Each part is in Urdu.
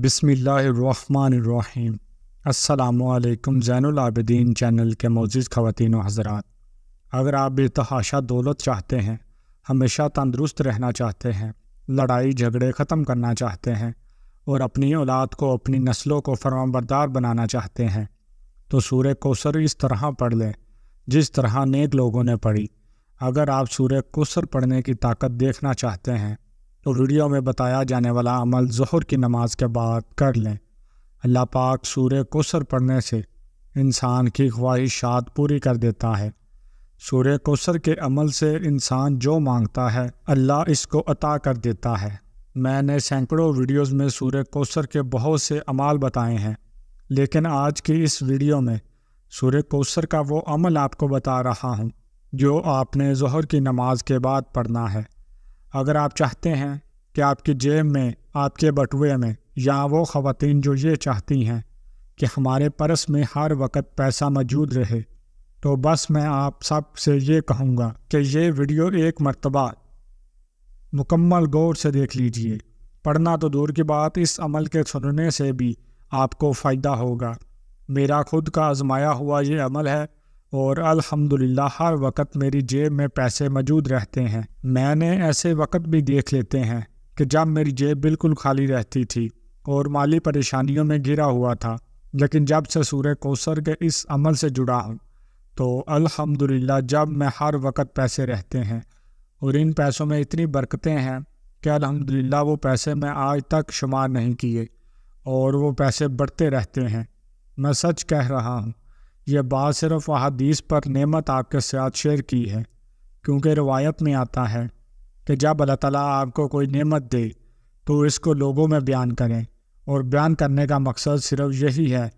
بسم اللہ الرحمن الرحیم۔ السلام علیکم زین العابدین چینل کے معزز خواتین و حضرات، اگر آپ بے تحاشا دولت چاہتے ہیں، ہمیشہ تندرست رہنا چاہتے ہیں، لڑائی جھگڑے ختم کرنا چاہتے ہیں اور اپنی اولاد کو، اپنی نسلوں کو فرمانبردار بنانا چاہتے ہیں، تو سورہ کوثر اس طرح پڑھ لیں جس طرح نیک لوگوں نے پڑھی۔ اگر آپ سورہ کوثر پڑھنے کی طاقت دیکھنا چاہتے ہیں تو ویڈیو میں بتایا جانے والا عمل ظہر کی نماز کے بعد کر لیں۔ اللہ پاک سورہ کوثر پڑھنے سے انسان کی خواہشات پوری کر دیتا ہے۔ سورہ کوثر کے عمل سے انسان جو مانگتا ہے اللہ اس کو عطا کر دیتا ہے۔ میں نے سینکڑوں ویڈیوز میں سورہ کوثر کے بہت سے اعمال بتائے ہیں، لیکن آج کی اس ویڈیو میں سورہ کوثر کا وہ عمل آپ کو بتا رہا ہوں جو آپ نے ظہر کی نماز کے بعد پڑھنا ہے۔ اگر آپ چاہتے ہیں کہ آپ کی جیب میں، آپ کے بٹوے میں، یا وہ خواتین جو یہ چاہتی ہیں کہ ہمارے پرس میں ہر وقت پیسہ موجود رہے، تو بس میں آپ سب سے یہ کہوں گا کہ یہ ویڈیو ایک مرتبہ مکمل غور سے دیکھ لیجئے۔ پڑھنا تو دور کی بات، اس عمل کے سننے سے بھی آپ کو فائدہ ہوگا۔ میرا خود کا آزمایا ہوا یہ عمل ہے اور الحمدللہ ہر وقت میری جیب میں پیسے موجود رہتے ہیں۔ میں نے ایسے وقت بھی دیکھ لیتے ہیں کہ جب میری جیب بالکل خالی رہتی تھی اور مالی پریشانیوں میں گھرا ہوا تھا، لیکن جب سے سورہ کوثر کے اس عمل سے جڑا ہوں تو الحمدللہ جب میں ہر وقت پیسے رہتے ہیں اور ان پیسوں میں اتنی برکتیں ہیں کہ الحمدللہ وہ پیسے میں آج تک شمار نہیں کیے اور وہ پیسے بڑھتے رہتے ہیں۔ میں سچ کہہ رہا ہوں، یہ بات صرف احادیث پر نعمت آپ کے ساتھ شیئر کی ہے، کیونکہ روایت میں آتا ہے کہ جب اللہ تعالیٰ آپ کو کوئی نعمت دے تو اس کو لوگوں میں بیان کریں، اور بیان کرنے کا مقصد صرف یہی ہے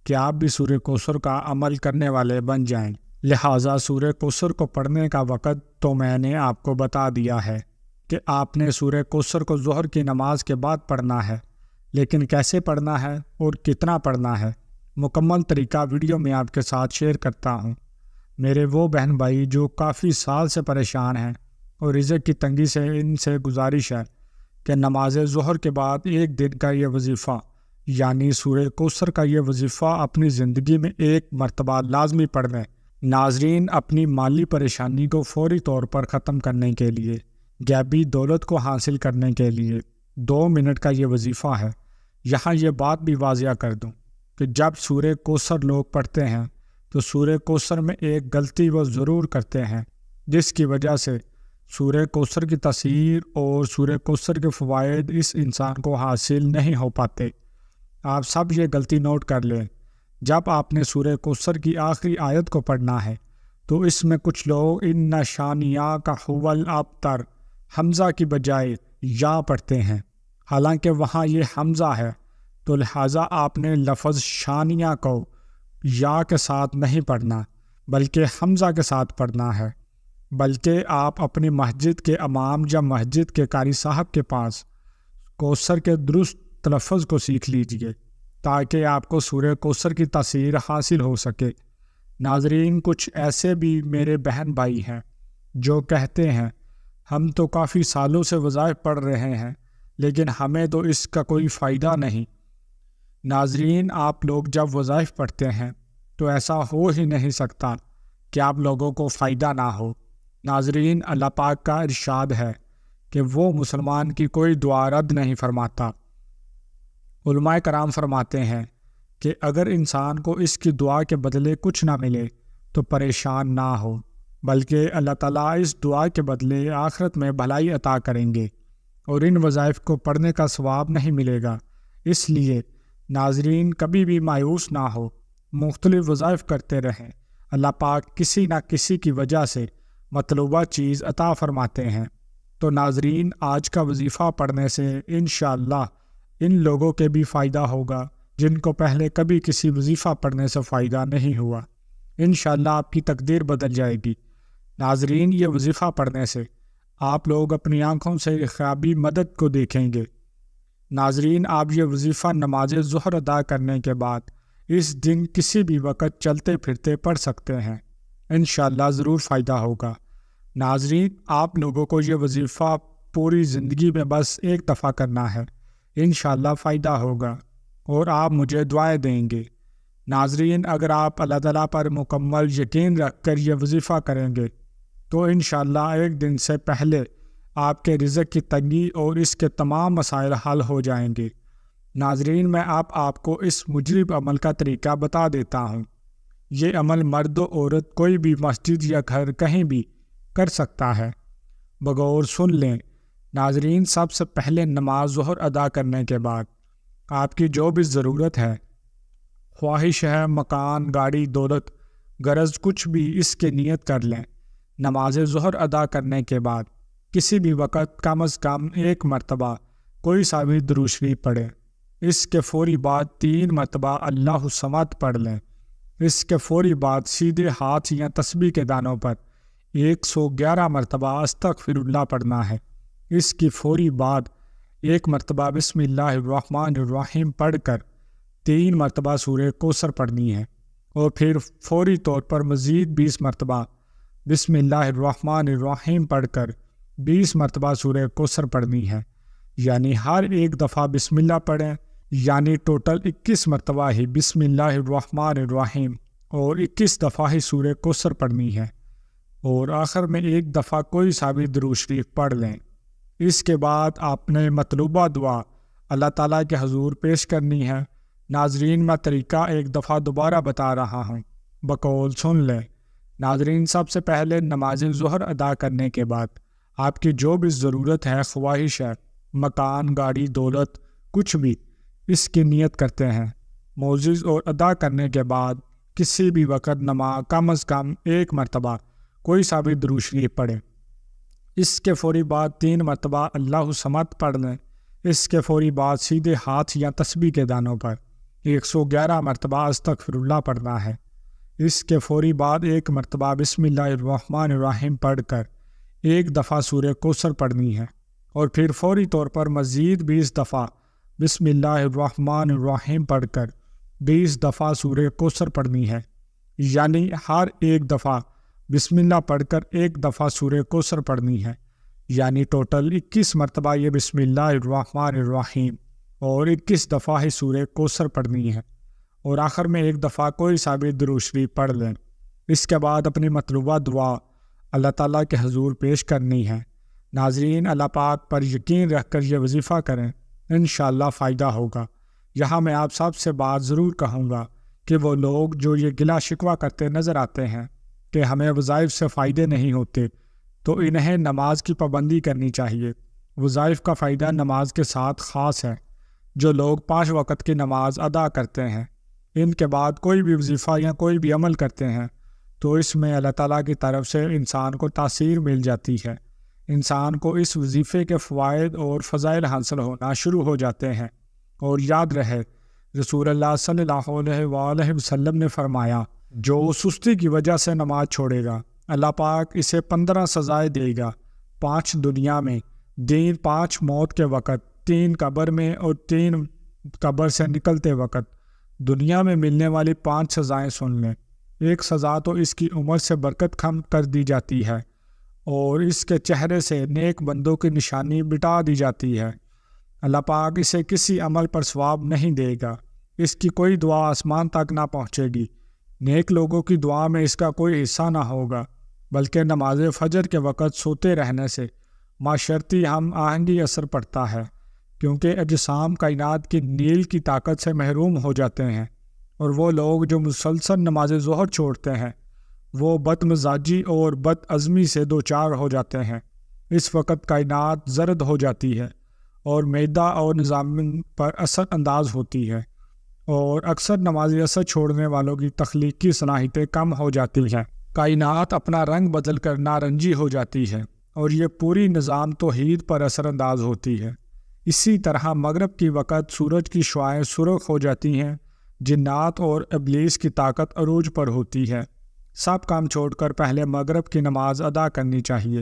کہ آپ بھی سورہ کوثر کا عمل کرنے والے بن جائیں۔ لہٰذا سورہ کوثر کو پڑھنے کا وقت تو میں نے آپ کو بتا دیا ہے کہ آپ نے سورہ کوثر کو ظہر کی نماز کے بعد پڑھنا ہے، لیکن کیسے پڑھنا ہے اور کتنا پڑھنا ہے، مکمل طریقہ ویڈیو میں آپ کے ساتھ شیئر کرتا ہوں۔ میرے وہ بہن بھائی جو کافی سال سے پریشان ہیں اور رزق کی تنگی سے، ان سے گزارش ہے کہ نماز ظہر کے بعد ایک دن کا یہ وظیفہ، یعنی سورہ کوثر کا یہ وظیفہ اپنی زندگی میں ایک مرتبہ لازمی پڑھ لیں۔ ناظرین، اپنی مالی پریشانی کو فوری طور پر ختم کرنے کے لیے، غیبی دولت کو حاصل کرنے کے لیے 2 منٹ کا یہ وظیفہ ہے۔ یہاں یہ بات بھی واضح کر دوں کہ جب سورہ کوثر لوگ پڑھتے ہیں تو سورہ کوثر میں ایک غلطی وہ ضرور کرتے ہیں، جس کی وجہ سے سورہ کوثر کی تاثیر اور سورہ کوثر کے فوائد اس انسان کو حاصل نہیں ہو پاتے۔ آپ سب یہ غلطی نوٹ کر لیں۔ جب آپ نے سورہ کوثر کی آخری آیت کو پڑھنا ہے تو اس میں کچھ لوگ ان شانیہ کا حول ابتر حمزہ کی بجائے یا پڑھتے ہیں، حالانکہ وہاں یہ حمزہ ہے، تو لہٰذا آپ نے لفظ شانیہ کو یا کے ساتھ نہیں پڑھنا بلکہ حمزہ کے ساتھ پڑھنا ہے۔ بلکہ آپ اپنی مسجد کے امام یا مسجد کے قاری صاحب کے پاس کوثر کے درست تلفظ کو سیکھ لیجئے تاکہ آپ کو سورہ کوثر کی تاثیر حاصل ہو سکے۔ ناظرین، کچھ ایسے بھی میرے بہن بھائی ہیں جو کہتے ہیں ہم تو کافی سالوں سے وظائف پڑھ رہے ہیں لیکن ہمیں تو اس کا کوئی فائدہ نہیں۔ ناظرین، آپ لوگ جب وظائف پڑھتے ہیں تو ایسا ہو ہی نہیں سکتا کہ آپ لوگوں کو فائدہ نہ ہو۔ ناظرین، اللہ پاک کا ارشاد ہے کہ وہ مسلمان کی کوئی دعا رد نہیں فرماتا۔ علماء کرام فرماتے ہیں کہ اگر انسان کو اس کی دعا کے بدلے کچھ نہ ملے تو پریشان نہ ہو، بلکہ اللہ تعالیٰ اس دعا کے بدلے آخرت میں بھلائی عطا کریں گے اور ان وظائف کو پڑھنے کا ثواب نہیں ملے گا۔ اس لیے ناظرین، کبھی بھی مایوس نہ ہو، مختلف وظائف کرتے رہیں۔ اللہ پاک کسی نہ کسی کی وجہ سے مطلوبہ چیز عطا فرماتے ہیں۔ تو ناظرین، آج کا وظیفہ پڑھنے سے انشاءاللہ ان لوگوں کے بھی فائدہ ہوگا جن کو پہلے کبھی کسی وظیفہ پڑھنے سے فائدہ نہیں ہوا۔ انشاءاللہ آپ کی تقدیر بدل جائے گی۔ ناظرین، یہ وظیفہ پڑھنے سے آپ لوگ اپنی آنکھوں سے خوابی مدد کو دیکھیں گے۔ ناظرین، آپ یہ وظیفہ نماز ظہر ادا کرنے کے بعد اس دن کسی بھی وقت چلتے پھرتے پڑھ سکتے ہیں، انشاءاللہ ضرور فائدہ ہوگا۔ ناظرین، آپ لوگوں کو یہ وظیفہ پوری زندگی میں بس ایک دفعہ کرنا ہے۔ انشاءاللہ فائدہ ہوگا اور آپ مجھے دعائیں دیں گے۔ ناظرین، اگر آپ اللہ تعالیٰ پر مکمل یقین رکھ کر یہ وظیفہ کریں گے تو انشاءاللہ ایک دن سے پہلے آپ کے رزق کی تنگی اور اس کے تمام مسائل حل ہو جائیں گے۔ ناظرین، میں آپ کو اس مجرب عمل کا طریقہ بتا دیتا ہوں۔ یہ عمل مرد و عورت کوئی بھی مسجد یا گھر کہیں بھی کر سکتا ہے۔ بغور سن لیں۔ ناظرین، سب سے پہلے نماز ظہر ادا کرنے کے بعد آپ کی جو بھی ضرورت ہے، خواہش ہے، مکان، گاڑی، دولت، غرض کچھ بھی، اس کی نیت کر لیں۔ نماز ظہر ادا کرنے کے بعد کسی بھی وقت کم از کم 1 مرتبہ کوئی سا بھی درود شریف پڑھیں۔ اس کے فوری بعد 3 مرتبہ اللہ الصمد پڑھ لیں۔ اس کے فوری بعد سیدھے ہاتھ یا تسبیح کے دانوں پر 111 مرتبہ استغفر اللہ پڑھنا ہے۔ اس کی فوری بعد 1 مرتبہ بسم اللہ الرحمن الرحیم پڑھ کر 3 مرتبہ سورہ کوثر پڑھنی ہے، اور پھر فوری طور پر مزید 20 مرتبہ بسم اللہ الرحمن الرحیم پڑھ کر 20 مرتبہ سورہ کوثر پڑھنی ہے، یعنی ہر ایک دفعہ بسم اللہ پڑھیں، یعنی ٹوٹل 21 مرتبہ ہی بسم اللہ الرحمن الرحیم اور 21 دفعہ ہی سورہ کوثر پڑھنی ہے، اور آخر میں 1 دفعہ کوئی سا بھی درود شریف پڑھ لیں۔ اس کے بعد آپ نے مطلوبہ دعا اللہ تعالیٰ کے حضور پیش کرنی ہے۔ ناظرین، میں طریقہ ایک دفعہ دوبارہ بتا رہا ہوں، بقول سن لیں۔ ناظرین، سب سے پہلے نماز ظہر ادا کرنے کے بعد آپ کی جو بھی ضرورت ہے، خواہش ہے، مکان، گاڑی، دولت، کچھ بھی، اس کی نیت کرتے ہیں۔ معزز اور ادا کرنے کے بعد کسی بھی وقت نماز کم از کم 1 مرتبہ کوئی سا بھی درود شریف پڑھیں۔ اس کے فوری بعد 3 مرتبہ اللہ الصمد پڑھ لیں۔ اس کے فوری بعد سیدھے ہاتھ یا تسبیح کے دانوں پر 111 مرتبہ استغفر اللہ پڑھنا ہے۔ اس کے فوری بعد 1 مرتبہ بسم اللہ الرحمن الرحیم پڑھ کر 1 دفعہ سورہ کوثر پڑھنی ہے، اور پھر فوری طور پر مزید 20 دفعہ بسم اللہ الرحمن الرحیم پڑھ کر 20 دفعہ سورہ کوثر پڑھنی ہے، یعنی ہر ایک دفعہ بسم اللہ پڑھ کر 1 دفعہ سورہ کوثر پڑھنی ہے، یعنی ٹوٹل 21 مرتبہ یہ بسم اللہ الرحمن الرحیم اور 21 دفعہ ہی سورہ کوثر پڑھنی ہے، اور آخر میں 1 دفعہ کوئی سا بھی درود شریف پڑھ لیں۔ اس کے بعد اپنی مطلوبہ دعا اللہ تعالیٰ کے حضور پیش کرنی ہے۔ ناظرین، اللہ پاک پر یقین رکھ کر یہ وظیفہ کریں، انشاءاللہ فائدہ ہوگا۔ یہاں میں آپ سب سے بات ضرور کہوں گا کہ وہ لوگ جو یہ گلہ شکوہ کرتے نظر آتے ہیں کہ ہمیں وظائف سے فائدے نہیں ہوتے، تو انہیں نماز کی پابندی کرنی چاہیے۔ وظائف کا فائدہ نماز کے ساتھ خاص ہے۔ جو لوگ 5 وقت کی نماز ادا کرتے ہیں، ان کے بعد کوئی بھی وظیفہ یا کوئی بھی عمل کرتے ہیں، تو اس میں اللہ تعالیٰ کی طرف سے انسان کو تاثیر مل جاتی ہے۔ انسان کو اس وظیفے کے فوائد اور فضائل حاصل ہونا شروع ہو جاتے ہیں۔ اور یاد رہے، رسول اللہ صلی اللہ علیہ وآلہ وسلم نے فرمایا، جو سستی کی وجہ سے نماز چھوڑے گا، اللہ پاک اسے 15 سزائیں دے گا، 5 دنیا میں، 5 موت کے وقت، 3 قبر میں، اور 3 قبر سے نکلتے وقت۔ دنیا میں ملنے والی 5 سزائیں سن لیں۔ 1 سزا تو اس کی عمر سے برکت کم کر دی جاتی ہے، اور اس کے چہرے سے نیک بندوں کی نشانی مٹا دی جاتی ہے۔ اللہ پاک اسے کسی عمل پر ثواب نہیں دے گا، اس کی کوئی دعا آسمان تک نہ پہنچے گی، نیک لوگوں کی دعا میں اس کا کوئی حصہ نہ ہوگا، بلکہ نماز فجر کے وقت سوتے رہنے سے معاشرتی ہم آہنگی اثر پڑتا ہے، کیونکہ اجسام کائنات کی نیل کی طاقت سے محروم ہو جاتے ہیں، اور وہ لوگ جو مسلسل نماز ظہر چھوڑتے ہیں وہ بد مزاجی اور بد عزمی سے دوچار ہو جاتے ہیں۔ اس وقت کائنات زرد ہو جاتی ہے اور معدہ اور نظام پر اثر انداز ہوتی ہے، اور اکثر نماز اثر چھوڑنے والوں کی تخلیقی صلاحیتیں کم ہو جاتی ہیں۔ کائنات اپنا رنگ بدل کر نارنجی ہو جاتی ہے، اور یہ پوری نظام توحید پر اثر انداز ہوتی ہے۔ اسی طرح مغرب کی وقت سورج کی شعاعیں سرخ ہو جاتی ہیں، جنات اور ابلیس کی طاقت عروج پر ہوتی ہے۔ سب کام چھوڑ کر پہلے مغرب کی نماز ادا کرنی چاہیے،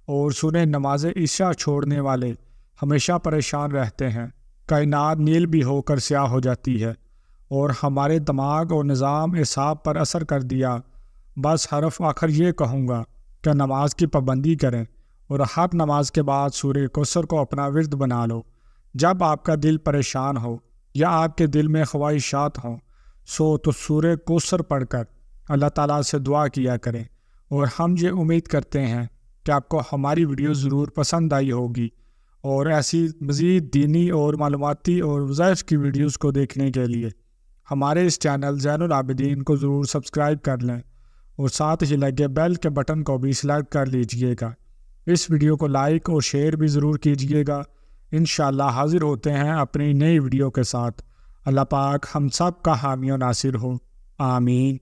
اور سنیں نماز عشاء چھوڑنے والے ہمیشہ پریشان رہتے ہیں۔ کائنات نیل بھی ہو کر سیاہ ہو جاتی ہے، اور ہمارے دماغ اور نظام اعصاب پر اثر کر دیا۔ بس حرف آخر یہ کہوں گا کہ نماز کی پابندی کریں، اور ہر نماز کے بعد سورہ کوثر کو اپنا ورد بنا لو۔ جب آپ کا دل پریشان ہو یا آپ کے دل میں خواہشات ہوں تو سورہ کوثر پڑھ کر اللہ تعالیٰ سے دعا کیا کریں، اور ہم یہ امید کرتے ہیں کہ آپ کو ہماری ویڈیو ضرور پسند آئی ہوگی، اور ایسی مزید دینی اور معلوماتی اور وظائف کی ویڈیوز کو دیکھنے کے لیے ہمارے اس چینل زین العابدین کو ضرور سبسکرائب کر لیں، اور ساتھ ہی لگے بیل کے بٹن کو بھی سلیکٹ کر لیجئے گا۔ اس ویڈیو کو لائک اور شیئر بھی ضرور کیجئے گا۔ انشاءاللہ حاضر ہوتے ہیں اپنی نئی ویڈیو کے ساتھ۔ اللہ پاک ہم سب کا حامی و ناصر ہو، آمین۔